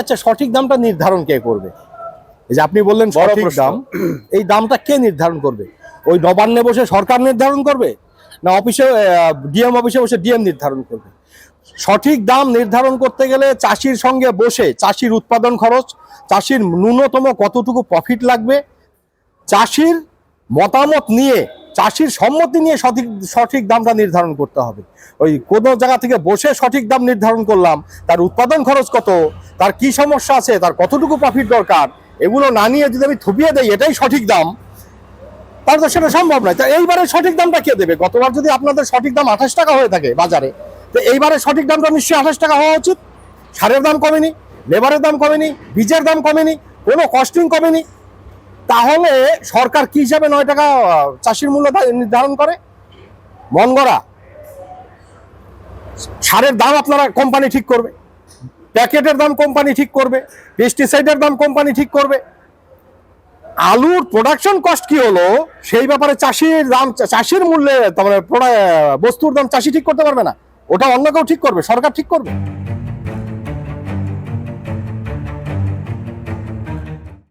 আচ্ছা, সঠিক দামটা নির্ধারণ কে করবে? এই যে আপনি বললেন সঠিক দাম, এই দামটা কে নির্ধারণ করবে? ওই নবান্নে বসে সরকার নির্ধারণ করবে, না অফিসে ডিএম অফিসে বসে ডিএম নির্ধারণ করবে? সঠিক দাম নির্ধারণ করতে গেলে চাষির সঙ্গে বসে চাষির উৎপাদন খরচ, চাষির ন্যূনতম কতটুকু প্রফিট লাগবে, চাষির মতামত নিয়ে, চাষির সম্মতি নিয়ে সঠিক সঠিক দামটা নির্ধারণ করতে হবে। ওই কোনো জায়গা থেকে বসে সঠিক দাম নির্ধারণ করলাম, তার উৎপাদন খরচ কত, তার কি সমস্যা আছে, তার কতটুকু প্রফিট দরকার, এগুলো না নিয়ে যদি আমি থুপিয়ে দেই এটাই সঠিক দাম, তাহলে তো সেটা সম্ভব নয়। তা এইবারে সঠিক দামটা কে দেবে? গতবার যদি আপনাদের সঠিক দাম 28 টাকা হয়ে থাকে বাজারে, তো এইবারে সঠিক দামটা নিশ্চয়ই 28 টাকা হওয়া উচিত। সারের দাম কমেনি, লেবারের দাম কমেনি, বীজের দাম কমেনি, কোনো কস্টিং কমেনি, তাহলে সরকার কি হিসাবে 9 টাকা চাষির মূল্য নির্ধারণ করে? মন গড়া। সারের দাম আপনারা কোম্পানি ঠিক করবে, প্যাকেটের দাম কোম্পানি ঠিক করবে, পেস্টিসাইডের দাম কোম্পানি ঠিক করবে, আলুর প্রোডাকশন কস্ট কি হলো সেই ব্যাপারে চাষির দাম, চাষির মূল্যে, তারপরে বস্তুর দাম চাষি ঠিক করতে পারবে না, ওটা অন্য কেউ ঠিক করবে, সরকার ঠিক করবে।